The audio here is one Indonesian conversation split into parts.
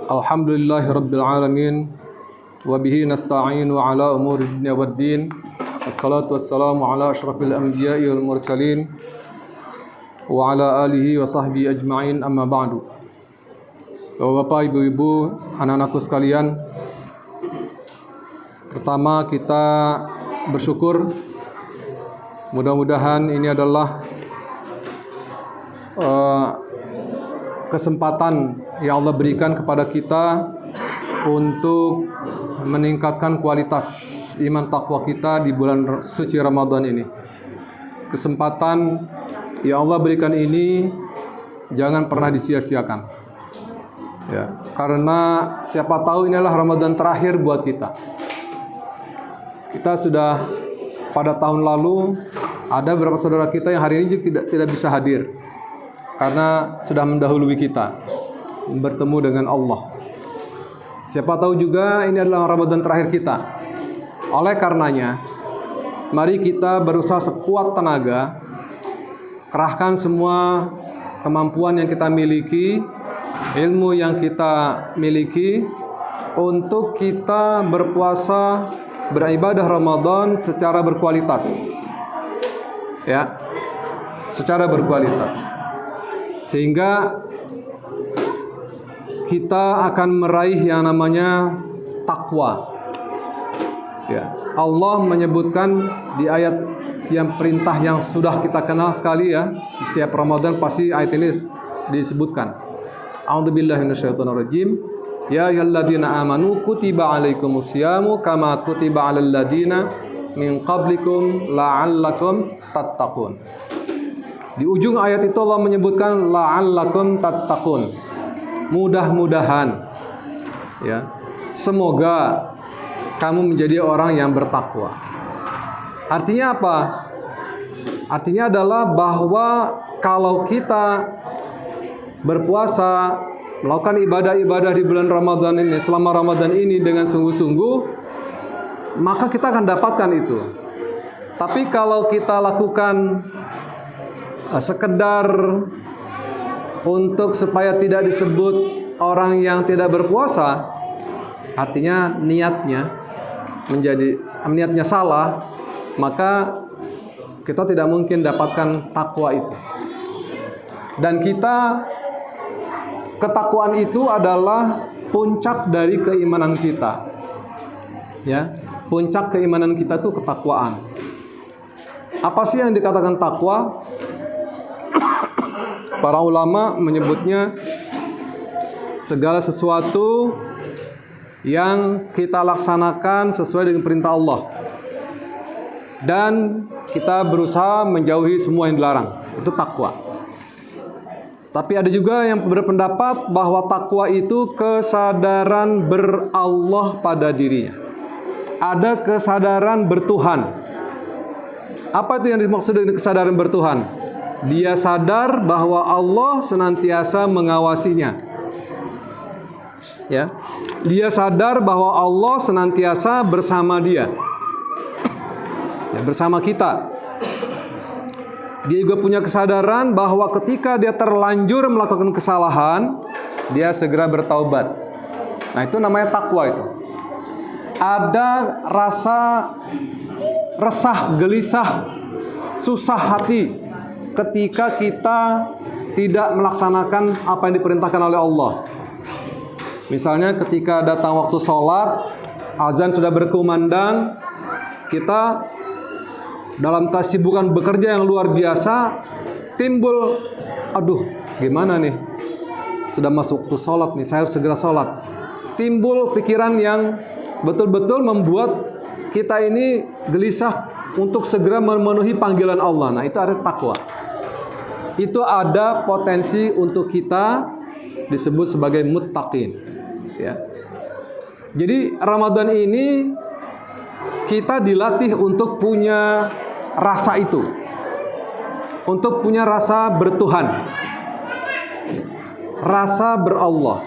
Alhamdulillahi Rabbil Alamin. Wabihi nasta'inu ala umuri dunya waddin. Assalatu wassalamu ala ashrafil anbiya'i wal mursalin wa ala alihi wa sahbihi ajma'in, amma ba'du. Bapak, ibu-ibu, anak-anakku sekalian, pertama kita bersyukur. Mudah-mudahan ini adalah kesempatan yang Allah berikan kepada kita untuk meningkatkan kualitas iman takwa kita di bulan suci Ramadan ini. Kesempatan yang Allah berikan ini jangan pernah disia-siakan. Ya, karena siapa tahu ini adalah Ramadan terakhir buat kita. Kita sudah pada tahun lalu ada beberapa saudara kita yang hari ini tidak bisa hadir karena sudah mendahului kita bertemu dengan Allah. Siapa tahu juga ini adalah Ramadan terakhir kita. Oleh karenanya, mari kita berusaha sekuat tenaga, kerahkan semua kemampuan yang kita miliki, ilmu yang kita miliki, untuk kita berpuasa, beribadah Ramadan secara berkualitas. Ya, secara berkualitas. Sehingga kita akan meraih yang namanya takwa. Ya, Allah menyebutkan di ayat yang perintah yang sudah kita kenal sekali ya. Di setiap Ramadan pasti ayat ini disebutkan. A'udzubillahi minasyaitonirrajim. Ya ayyuhalladzina amanu kutiba alaikumusyamu kama kutiba alal ladzina min qablikum la'allakum tattaqun. Di ujung ayat itu Allah menyebutkan la'allakum tattaqun. Mudah-mudahan ya, semoga kamu menjadi orang yang bertakwa. Artinya apa? Artinya adalah bahwa kalau kita berpuasa, melakukan ibadah-ibadah di bulan Ramadan ini, selama Ramadan ini dengan sungguh-sungguh, maka kita akan dapatkan itu. Tapi kalau kita lakukan sekedar untuk supaya tidak disebut orang yang tidak berpuasa, artinya niatnya salah, maka kita tidak mungkin dapatkan takwa itu. Dan ketakwaan itu adalah puncak dari keimanan kita. Ya, puncak keimanan kita itu ketakwaan. Apa sih yang dikatakan takwa? Para ulama menyebutnya segala sesuatu yang kita laksanakan sesuai dengan perintah Allah dan kita berusaha menjauhi semua yang dilarang. Itu takwa. Tapi ada juga yang berpendapat bahwa takwa itu kesadaran berallah pada dirinya. Ada kesadaran bertuhan. Apa itu yang dimaksud dengan kesadaran bertuhan? Dia sadar bahwa Allah senantiasa mengawasinya. Ya. Dia sadar bahwa Allah senantiasa bersama dia. Ya, bersama kita. Dia juga punya kesadaran bahwa ketika dia terlanjur melakukan kesalahan, dia segera bertaubat. Nah, itu namanya takwa itu. Ada rasa resah, gelisah, susah hati ketika kita tidak melaksanakan apa yang diperintahkan oleh Allah. Misalnya ketika datang waktu sholat, azan sudah berkumandang, kita dalam kesibukan bekerja yang luar biasa, timbul, aduh gimana nih, sudah masuk waktu sholat nih, saya harus segera sholat. Timbul pikiran yang betul-betul membuat kita ini gelisah untuk segera memenuhi panggilan Allah. Nah, itu ada takwa. Itu ada potensi untuk kita disebut sebagai muttaqin. Ya. Jadi Ramadan ini kita dilatih untuk punya rasa itu, untuk punya rasa bertuhan, rasa berallah,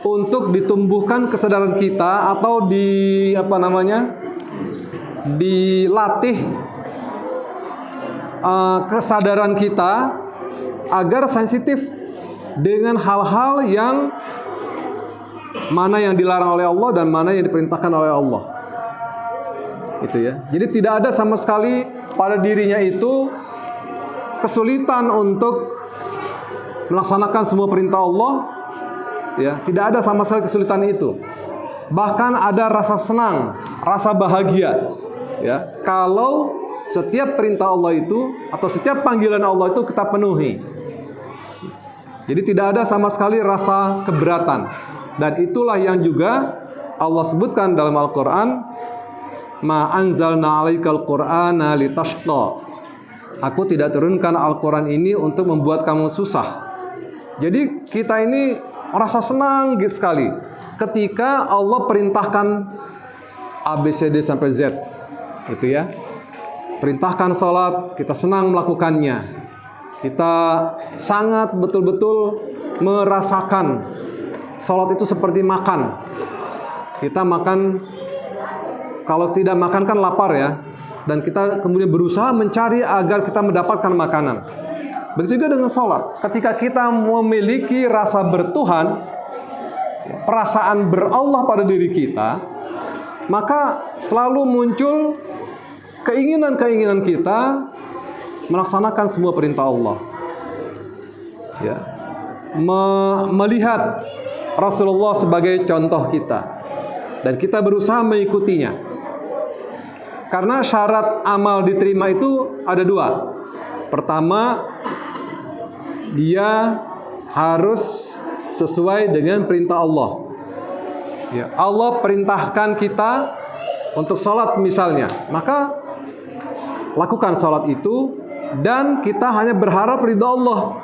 untuk ditumbuhkan kesadaran kita atau dilatih kesadaran kita agar sensitif dengan hal-hal yang mana yang dilarang oleh Allah dan mana yang diperintahkan oleh Allah. Itu ya. Jadi tidak ada sama sekali pada dirinya itu kesulitan untuk melaksanakan semua perintah Allah. Ya, tidak ada sama sekali kesulitan itu. Bahkan ada rasa senang, rasa bahagia. Ya, kalau setiap perintah Allah itu atau setiap panggilan Allah itu kita penuhi. Jadi tidak ada sama sekali rasa keberatan. Dan itulah yang juga Allah sebutkan dalam Al-Quran, Ma anzalna 'alaikal Qur'ana litashqa. Aku tidak turunkan Al-Quran ini untuk membuat kamu susah. Jadi kita ini merasa senang sekali ketika Allah perintahkan ABCD sampai Z, gitu ya. Perintahkan sholat, kita senang melakukannya. Kita sangat betul-betul merasakan sholat itu seperti makan. Kita makan, kalau tidak makan kan lapar ya. Dan kita kemudian berusaha mencari agar kita mendapatkan makanan. Begitu juga dengan sholat. Ketika kita memiliki rasa bertuhan, perasaan berallah pada diri kita, maka selalu muncul keinginan-keinginan kita melaksanakan semua perintah Allah. Ya. Melihat Rasulullah sebagai contoh kita dan kita berusaha mengikutinya. Karena syarat amal diterima itu ada dua. Pertama, dia harus sesuai dengan perintah Allah. Ya, Allah perintahkan kita untuk sholat misalnya, maka lakukan sholat itu dan kita hanya berharap ridha Allah.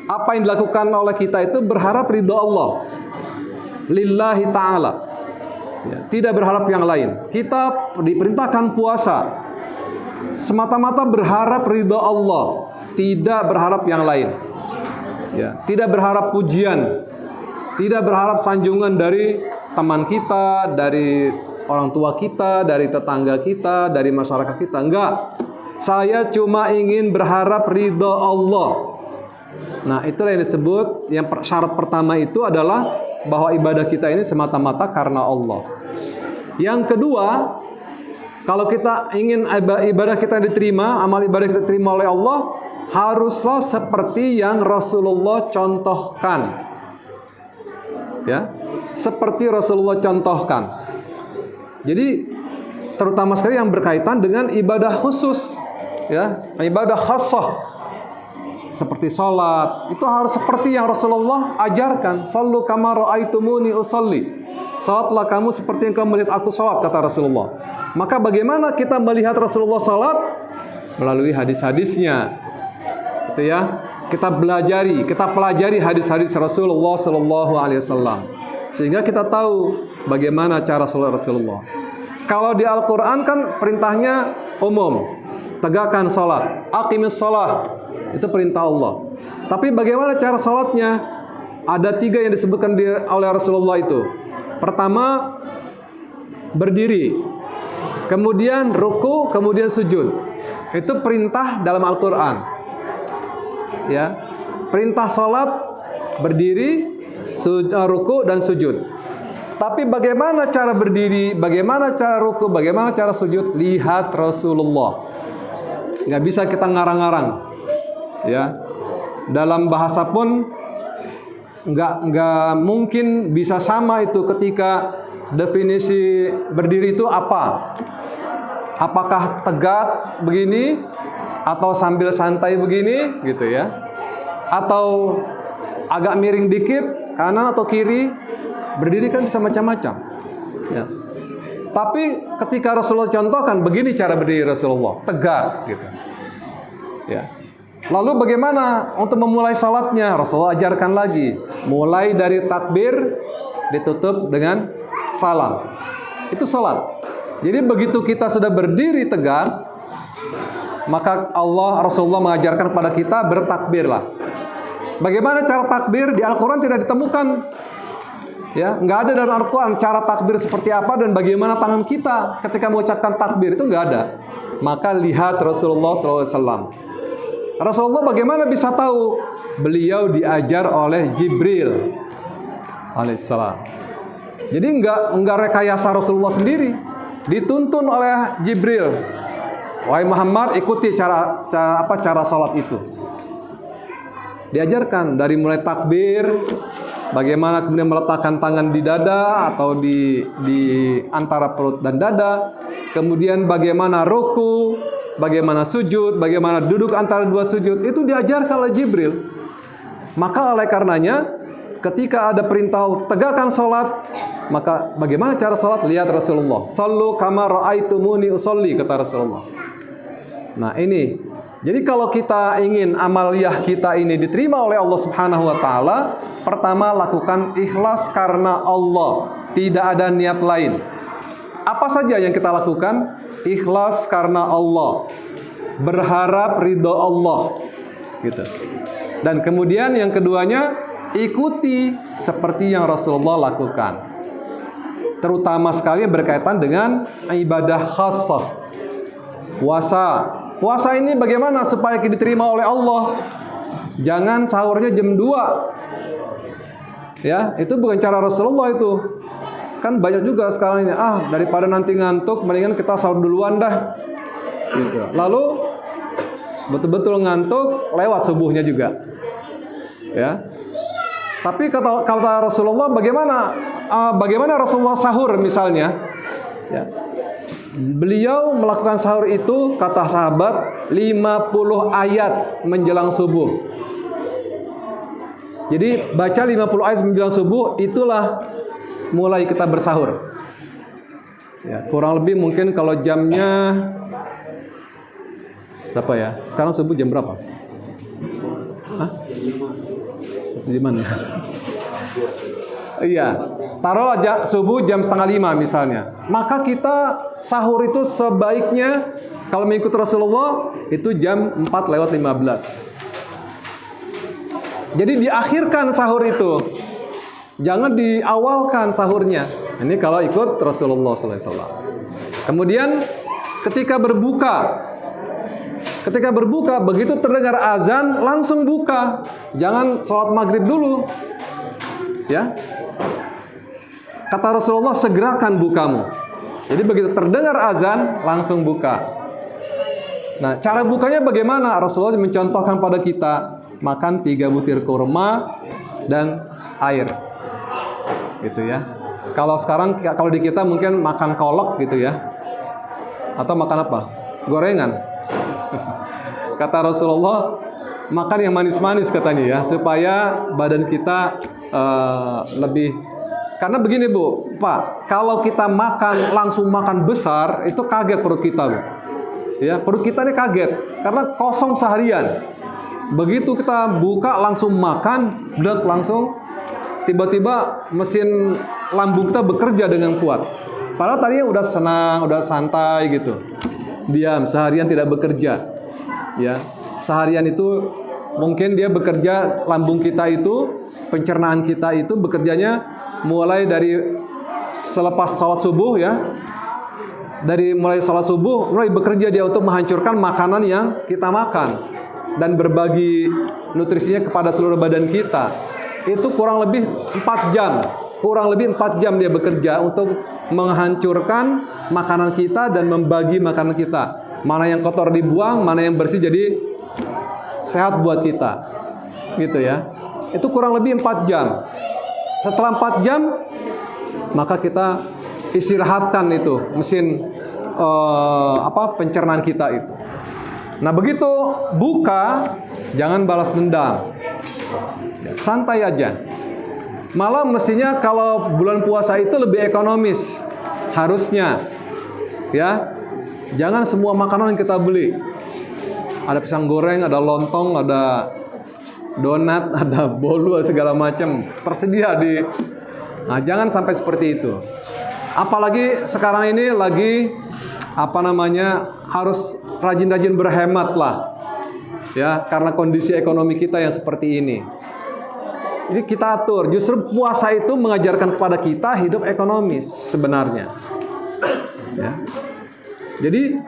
Apa yang dilakukan oleh kita itu berharap ridha Allah, lillahi ta'ala, ya, tidak berharap yang lain. Kita diperintahkan puasa semata-mata berharap ridha Allah, tidak berharap yang lain, ya, tidak berharap pujian, tidak berharap sanjungan dari teman kita, dari orang tua kita, dari tetangga kita, dari masyarakat kita. Enggak, saya cuma ingin berharap ridha Allah. Nah, itulah yang disebut, yang syarat pertama itu adalah bahwa ibadah kita ini semata-mata karena Allah. Yang kedua, kalau kita ingin ibadah kita diterima, amal ibadah kita diterima oleh Allah, haruslah seperti yang Rasulullah contohkan. Ya, seperti Rasulullah contohkan. Jadi, terutama sekali yang berkaitan dengan ibadah khusus, ya, ibadah khassah. Seperti sholat, itu harus seperti yang Rasulullah ajarkan. Sallu kama ra'aitumuni usalli. Salatlah kamu seperti yang kamu melihat aku salat, kata Rasulullah. Maka bagaimana kita melihat Rasulullah salat? Melalui hadis-hadisnya. Gitu ya. Kita pelajari hadis-hadis Rasulullah sallallahu alaihi wasallam. Sehingga kita tahu bagaimana cara salat Rasulullah. Kalau di Al-Qur'an kan perintahnya umum. Tegakkan salat, aqimis salat. Itu perintah Allah. Tapi bagaimana cara salatnya? Ada 3 yang disebutkan oleh Rasulullah itu. Pertama, berdiri. Kemudian ruku, kemudian sujud. Itu perintah dalam Al-Quran. Ya, perintah salat berdiri, ruku dan sujud. Tapi bagaimana cara berdiri, bagaimana cara ruku, bagaimana cara sujud? Lihat Rasulullah. Nggak bisa kita ngarang-ngarang. Ya, dalam bahasa pun nggak mungkin bisa sama itu ketika definisi berdiri itu apa? Apakah tegak begini atau sambil santai begini, gitu ya? Atau agak miring dikit kanan atau kiri? Berdiri kan bisa macam-macam. Ya. Tapi ketika Rasulullah contohkan begini cara berdiri Rasulullah, tegak, gitu. Ya. Lalu bagaimana untuk memulai salatnya? Rasulullah ajarkan lagi. Mulai dari takbir, ditutup dengan salam. Itu salat. Jadi begitu kita sudah berdiri tegak, maka Rasulullah mengajarkan kepada kita bertakbirlah. Bagaimana cara takbir? Di Al-Quran tidak ditemukan. Ya, nggak ada dalam Al-Quran cara takbir seperti apa dan bagaimana tangan kita ketika mengucapkan takbir, itu nggak ada. Maka lihat Rasulullah SAW. Rasulullah bagaimana bisa tahu? Beliau diajar oleh Jibril alaihissalam. Jadi enggak rekayasa Rasulullah sendiri, dituntun oleh Jibril. Wahai Muhammad, ikuti cara salat itu. Diajarkan dari mulai takbir, bagaimana kemudian meletakkan tangan di dada atau di antara perut dan dada, kemudian bagaimana ruku, bagaimana sujud, bagaimana duduk antara dua sujud, itu diajarkan oleh Jibril. Maka oleh karenanya, ketika ada perintah tegakkan sholat, maka bagaimana cara sholat? Lihat Rasulullah. Sallu kama ra'aitumuni usolli, kata Rasulullah. Nah ini, jadi kalau kita ingin amaliyah kita ini diterima oleh Allah Subhanahu wa Ta'ala, pertama lakukan ikhlas karena Allah, tidak ada niat lain. Apa saja yang kita lakukan? Ikhlas karena Allah, berharap ridho Allah, gitu. Dan kemudian yang keduanya, ikuti seperti yang Rasulullah lakukan. Terutama sekali berkaitan dengan ibadah khassah, puasa. Puasa ini bagaimana supaya diterima oleh Allah? Jangan sahurnya jam 2. Ya, itu bukan cara Rasulullah itu. Kan banyak juga sekarang ini, daripada nanti ngantuk, mendingan kita sahur duluan dah. Gitu. Lalu betul-betul ngantuk, lewat subuhnya juga. Ya. Tapi kata Rasulullah, bagaimana Rasulullah sahur misalnya? Ya. Beliau melakukan sahur itu, kata sahabat, 50 ayat menjelang subuh. Jadi baca 50 ayat menjelang subuh, itulah mulai kita bersahur. Ya, kurang lebih mungkin kalau jamnya berapa ya? Sekarang subuh jam berapa? Di mana? Iya, taruh aja subuh jam 4:30 misalnya. Maka kita sahur itu sebaiknya kalau mengikut Rasulullah itu jam 4:15. Jadi diakhirkan sahur itu, jangan diawalkan sahurnya. Ini kalau ikut Rasulullah SAW. Kemudian ketika berbuka, begitu terdengar azan langsung buka. Jangan sholat maghrib dulu. Ya. Kata Rasulullah, segerakan bukamu. Jadi begitu terdengar azan langsung buka. Nah, cara bukanya bagaimana? Rasulullah mencontohkan pada kita, makan 3 butir kurma dan air. Gitu ya. Kalau sekarang, kalau di kita mungkin makan kolak gitu ya. Atau makan apa? Gorengan. Kata Rasulullah, makan yang manis-manis katanya ya, supaya badan kita lebih. Karena begini Bu, Pak, kalau kita langsung makan besar, itu kaget perut kita Bu. Ya, perut kita ini kaget karena kosong seharian. Begitu kita buka langsung makan, langsung tiba-tiba mesin lambung kita bekerja dengan kuat. Padahal tadinya udah senang, udah santai gitu. Diam, seharian tidak bekerja. Ya, seharian itu mungkin dia bekerja, lambung kita itu, pencernaan kita itu bekerjanya mulai dari selepas salat subuh ya. Mulai salat subuh mulai bekerja dia untuk menghancurkan makanan yang kita makan dan berbagi nutrisinya kepada seluruh badan kita. Itu kurang lebih 4 jam. Kurang lebih 4 jam dia bekerja untuk menghancurkan makanan kita dan membagi makanan kita. Mana yang kotor dibuang, mana yang bersih jadi sehat buat kita. Gitu ya. Itu kurang lebih 4 jam. Setelah 4 jam, maka kita istirahatkan itu mesin pencernaan kita itu. Nah, begitu buka, jangan balas dendam. Santai aja. Malah mestinya kalau bulan puasa itu lebih ekonomis. Harusnya. Ya. Jangan semua makanan yang kita beli. Ada pisang goreng, ada lontong, ada donat, ada bolu, segala macam tersedia di. Nah, jangan sampai seperti itu. Apalagi sekarang ini lagi harus rajin-rajin berhemat lah. Ya, karena kondisi ekonomi kita yang seperti ini. Jadi kita atur. Justru puasa itu mengajarkan kepada kita hidup ekonomis sebenarnya. Ya. Jadi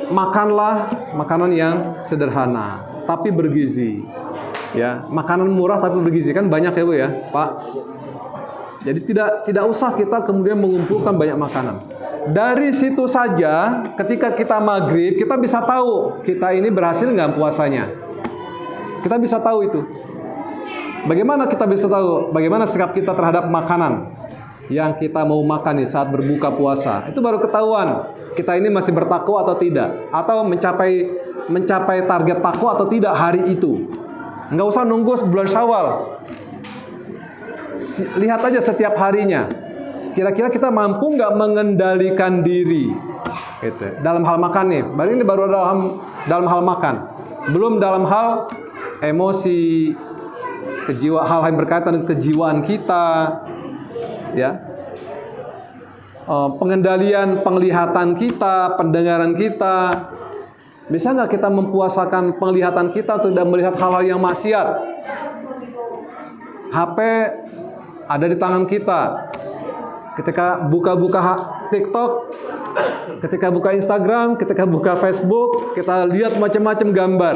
makanlah makanan yang sederhana. tapi bergizi. Ya, makanan murah tapi bergizi kan banyak ya Bu ya, Pak. Jadi tidak usah kita kemudian mengumpulkan banyak makanan. Dari situ saja, ketika kita maghrib, kita bisa tahu kita ini berhasil nggak puasanya. Kita bisa tahu itu. Bagaimana kita bisa tahu? Bagaimana sikap kita terhadap makanan yang kita mau makan nih saat berbuka puasa? Itu baru ketahuan kita ini masih bertakwa atau tidak, atau mencapai target takwa atau tidak hari itu. Nggak usah nunggu bulan Syawal. Lihat aja setiap harinya. Kira-kira kita mampu nggak mengendalikan diri gitu. Dalam hal makan nih. Ini baru dalam hal makan. Belum dalam hal emosi, hal yang berkaitan dengan kejiwaan kita, ya. Pengendalian penglihatan kita, pendengaran kita. Bisa nggak kita mempuasakan penglihatan kita untuk tidak melihat hal-hal yang maksiat? HP ada di tangan kita. Ketika buka-buka TikTok, ketika buka Instagram, ketika buka Facebook, kita lihat macam-macam gambar.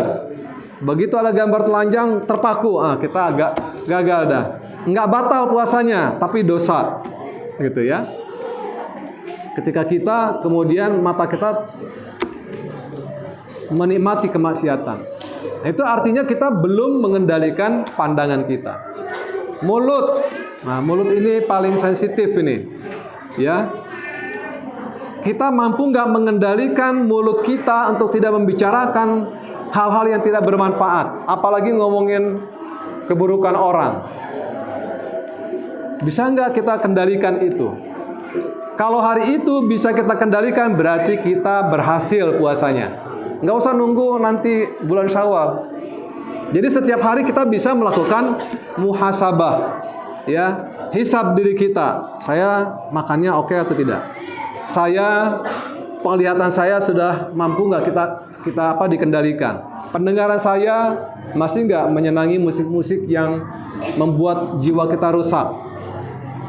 Begitu ada gambar telanjang, terpaku. Kita agak gagal dah. Nggak batal puasanya, tapi dosa. Gitu ya. Ketika kita kemudian mata kita menikmati kemaksiatan. Itu artinya kita belum mengendalikan pandangan kita. Mulut. Nah, mulut ini paling sensitif ini. Ya. Kita mampu nggak mengendalikan mulut kita untuk tidak membicarakan hal-hal yang tidak bermanfaat, apalagi ngomongin keburukan orang. Bisa nggak kita kendalikan itu? Kalau hari itu bisa kita kendalikan, berarti kita berhasil puasanya. Nggak usah nunggu nanti bulan Syawal. Jadi setiap hari kita bisa melakukan muhasabah, ya, hisab diri kita. Saya makannya oke atau tidak? Penglihatan saya sudah mampu nggak kita dikendalikan? Pendengaran saya masih nggak menyenangi musik-musik yang membuat jiwa kita rusak?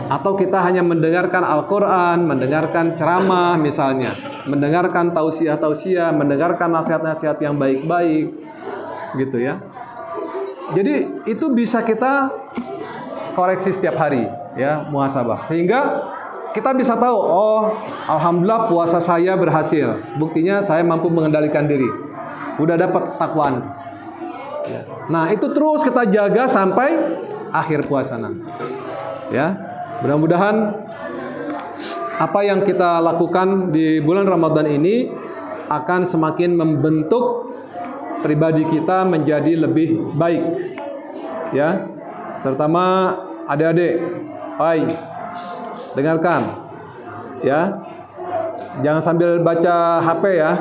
Atau kita hanya mendengarkan Al-Quran, mendengarkan ceramah misalnya, mendengarkan tausiah-tausiah, mendengarkan nasihat-nasihat yang baik-baik, gitu ya. Jadi itu bisa kita koreksi setiap hari, ya, muhasabah. Sehingga kita bisa tahu, oh, alhamdulillah puasa saya berhasil. Buktinya saya mampu mengendalikan diri. Udah dapat takwaan. Ya. Nah, itu terus kita jaga sampai akhir puasa nanti. Ya. Mudah-mudahan apa yang kita lakukan di bulan Ramadan ini akan semakin membentuk pribadi kita menjadi lebih baik. Ya. Terutama adik-adik. Hai. Dengarkan. Ya. Jangan sambil baca HP ya.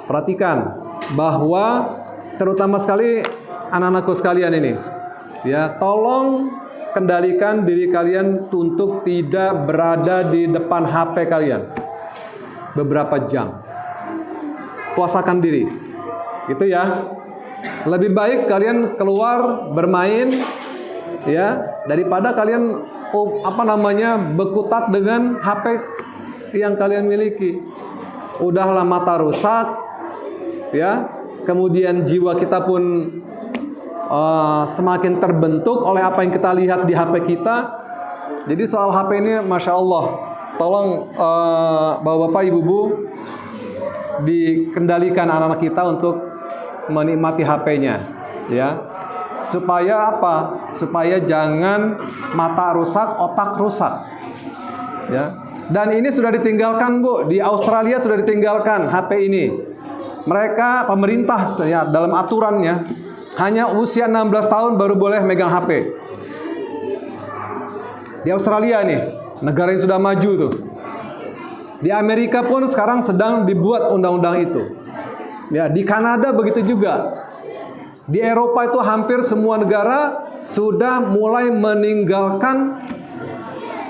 Perhatikan bahwa terutama sekali anak-anakku sekalian ini. Ya, tolong kendalikan diri kalian untuk tidak berada di depan HP kalian beberapa jam. Puasakan diri. Gitu ya. Lebih baik kalian keluar bermain ya daripada kalian berkutat dengan HP yang kalian miliki. Udahlah mata rusak ya. Kemudian jiwa kita pun semakin terbentuk oleh apa yang kita lihat di HP kita. Jadi soal HP ini, Masya Allah, tolong bapak-bapak, ibu-ibu, dikendalikan anak-anak kita untuk menikmati HP-nya, ya. Supaya apa? Supaya jangan mata rusak, otak rusak, ya. Dan ini sudah ditinggalkan, Bu, di Australia sudah ditinggalkan HP ini. Mereka pemerintah ya dalam aturannya hanya usia 16 tahun baru boleh megang HP. Di Australia nih, negara yang sudah maju tuh. Di Amerika pun sekarang sedang dibuat undang-undang itu. Ya, di Kanada begitu juga. Di Eropa itu hampir semua negara sudah mulai meninggalkan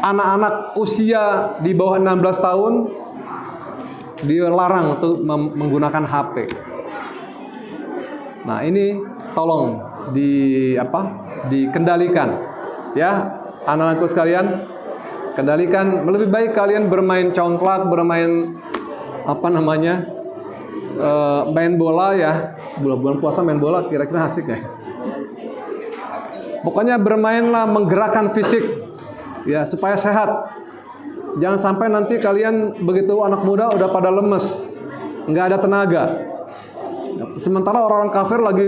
anak-anak usia di bawah 16 tahun dilarang untuk menggunakan HP. Nah, ini tolong dikendalikan ya anak-anakku sekalian, kendalikan. Lebih baik kalian bermain congklak, bermain main bola ya, bulan puasa main bola kira-kira asik ya. Pokoknya bermainlah, menggerakkan fisik ya supaya sehat. Jangan sampai nanti kalian begitu anak muda udah pada lemes, nggak ada tenaga. Sementara orang-orang kafir lagi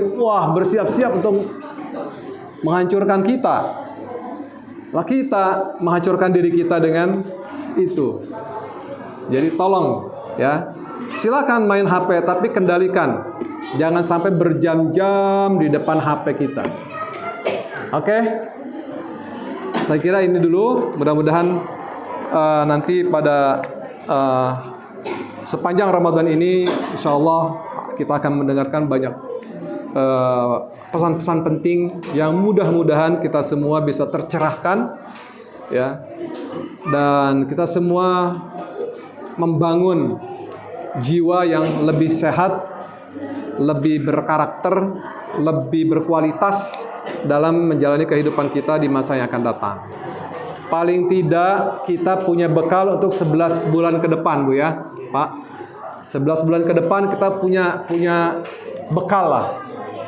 bersiap-siap untuk menghancurkan kita. Lah kita menghancurkan diri kita dengan itu. Jadi tolong ya, silakan main HP tapi kendalikan. Jangan sampai berjam-jam di depan HP kita. Oke? Saya kira ini dulu. Mudah-mudahan nanti pada sepanjang Ramadan ini, insya Allah kita akan mendengarkan banyak pesan-pesan penting yang mudah-mudahan kita semua bisa tercerahkan, ya, dan kita semua membangun jiwa yang lebih sehat, lebih berkarakter, lebih berkualitas dalam menjalani kehidupan kita di masa yang akan datang. Paling tidak kita punya bekal untuk 11 bulan ke depan, Bu ya, Pak. 11 bulan ke depan kita punya bekal lah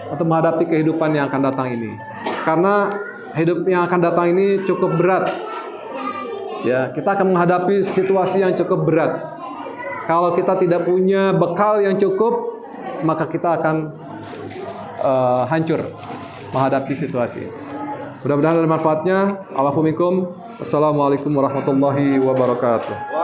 untuk menghadapi kehidupan yang akan datang ini. Karena hidup yang akan datang ini cukup berat. Ya, kita akan menghadapi situasi yang cukup berat. Kalau kita tidak punya bekal yang cukup, maka kita akan hancur menghadapi situasi. Mudah-mudahan ada manfaatnya. Assalamualaikum warahmatullahi wabarakatuh.